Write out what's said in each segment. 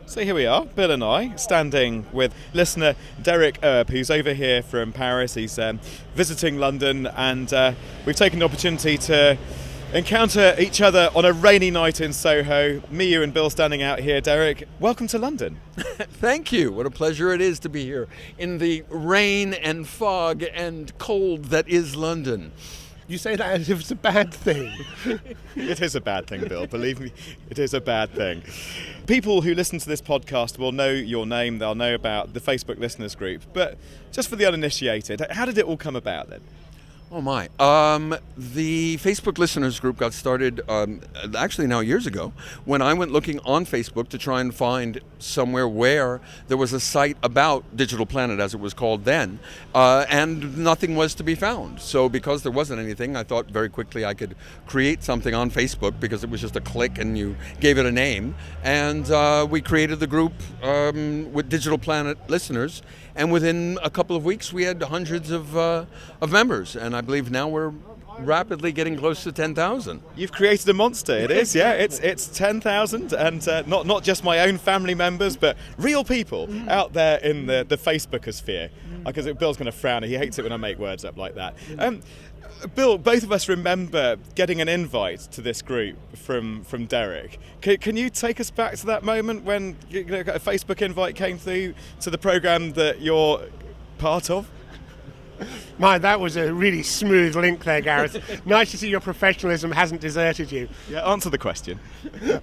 So here we are, Bill and I, standing with listener Derek Erb, who's over here from Paris. He's visiting London, and we've taken the opportunity to encounter each other on a rainy night in Soho. Me, you and Bill standing out here. Derek, welcome to London. Thank you. What a pleasure it is to be here in the rain and fog and cold that is London. You say that as if it's a bad thing. It is a bad thing, Bill. Believe me, it is a bad thing. People who listen to this podcast will know your name. They'll know about the Facebook listeners group. But just for the uninitiated, how did it all come about then? Oh my. The Facebook listeners group got started actually now years ago when I went looking on Facebook to try and find somewhere where there was a site about Digital Planet, as it was called then, and nothing was to be found. So because there wasn't anything, I thought very quickly I could create something on Facebook because it was just a click and you gave it a name. And we created the group with Digital Planet listeners. And within a couple of weeks, we had hundreds of members, and I believe now we're rapidly getting close to 10,000. You've created a monster. It is, yeah. It's 10,000, and not just my own family members, but real people out there in the Facebookosphere. Because Bill's going to frown. He hates it when I make words up like that. Bill, both of us remember getting an invite to this group from Derek. Can you take us back to that moment when a Facebook invite came through to the programme that you're part of? That was a really smooth link there, Gareth. Nice to see your professionalism hasn't deserted you. Yeah, answer the question.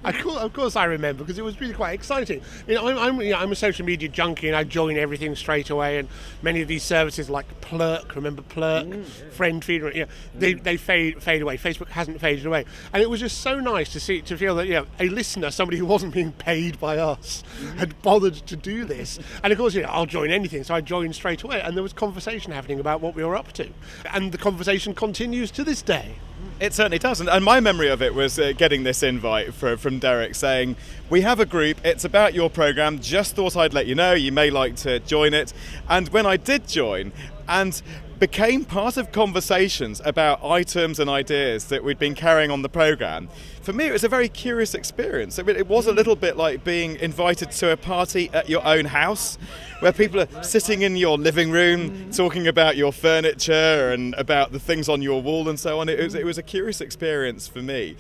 Of course I remember, because it was really quite exciting. I'm a social media junkie, and I join everything straight away, and many of these services like Plurk, remember Plurk? Friend Feed, they fade away. Facebook hasn't faded away. And it was just so nice to feel that a listener, somebody who wasn't being paid by us, had bothered to do this. And of course, I'll join anything, so I joined straight away, and there was conversation happening about what we were up to. And the conversation continues to this day. It certainly does. And my memory of it was getting this invite from Derek saying, we have a group, it's about your programme, just thought I'd let you know, you may like to join it. And when I did join and became part of conversations about items and ideas that we'd been carrying on the programme, for me it was a very curious experience. It was a little bit like being invited to a party at your own house, where people are sitting in your living room talking about your furniture and about the things on your wall and so on. It was a curious experience for me.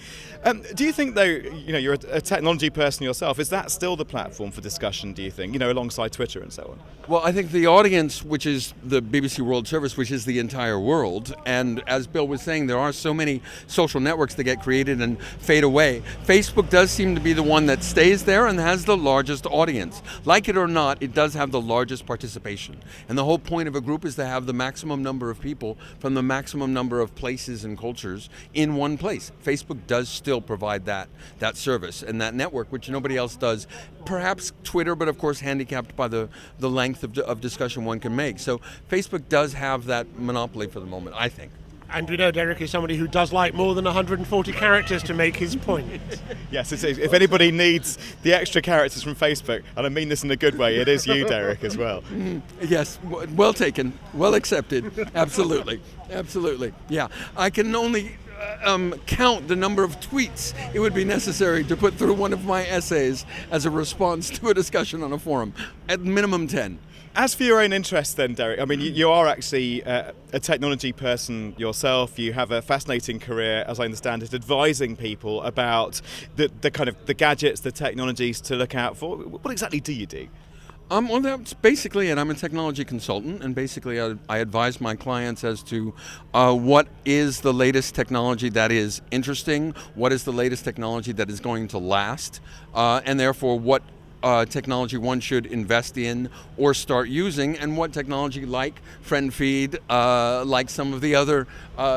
Do you think, though, you're a technology person yourself, is that still the platform for discussion, do you think, alongside Twitter and so on? Well, I think the audience, which is the BBC World Service, which is the entire world, and as Bill was saying, there are so many social networks that get created and fade away. Facebook does seem to be the one that stays there and has the largest audience. Like it or not, it does have the largest participation. And the whole point of a group is to have the maximum number of people from the maximum number of places and cultures in one place. Facebook does still provide that service and that network, which nobody else does. Perhaps Twitter, but of course handicapped by the length of discussion one can make. So Facebook does have that monopoly for the moment, I think. And we know Derek is somebody who does like more than 140 characters to make his point. Yes, if anybody needs the extra characters from Facebook, and I mean this in a good way, it is you, Derek, as well. Yes, well taken, well accepted, absolutely, absolutely. Yeah, I can only count the number of tweets it would be necessary to put through one of my essays as a response to a discussion on a forum, at minimum 10. As for your own interests then, Derek, I mean, you are actually a technology person yourself. You have a fascinating career, as I understand it, advising people about the kind of the gadgets, the technologies to look out for. What exactly do you do? Well, that's basically it. I'm a technology consultant, and basically I advise my clients as to what is the latest technology that is interesting, what is the latest technology that is going to last, and therefore what technology one should invest in or start using, and what technology like Friend Feed, like some of the other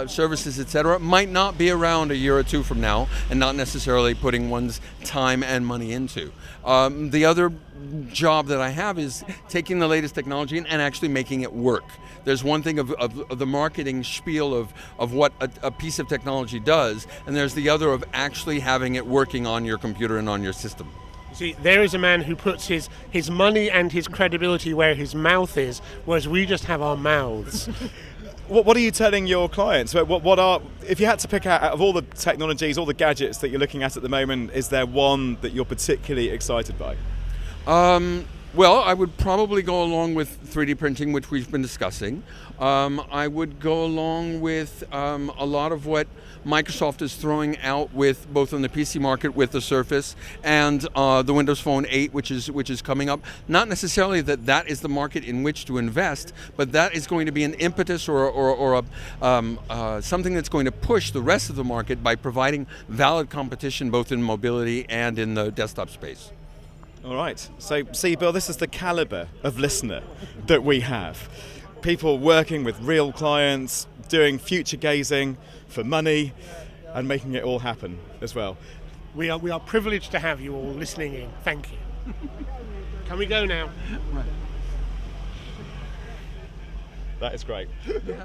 services, etc., might not be around a year or two from now and not necessarily putting one's time and money into. The other job that I have is taking the latest technology and actually making it work. There's one thing of the marketing spiel of what a piece of technology does, and there's the other of actually having it working on your computer and on your system. See, there is a man who puts his money and his credibility where his mouth is, whereas we just have our mouths. What are you telling your clients? What are, if you had to pick out of all the technologies, all the gadgets that you're looking at the moment, is there one that you're particularly excited by? Well, I would probably go along with 3D printing, which we've been discussing. I would go along with a lot of what Microsoft is throwing out with both on the PC market with the Surface and the Windows Phone 8, which is coming up. Not necessarily that is the market in which to invest, but that is going to be an impetus or something that's going to push the rest of the market by providing valid competition both in mobility and in the desktop space. All right. So, see, Bill, this is the caliber of listener that we have. People working with real clients, doing future gazing for money, and making it all happen as well. We are privileged to have you all listening in. Thank you. Can we go now? That is great. Yeah.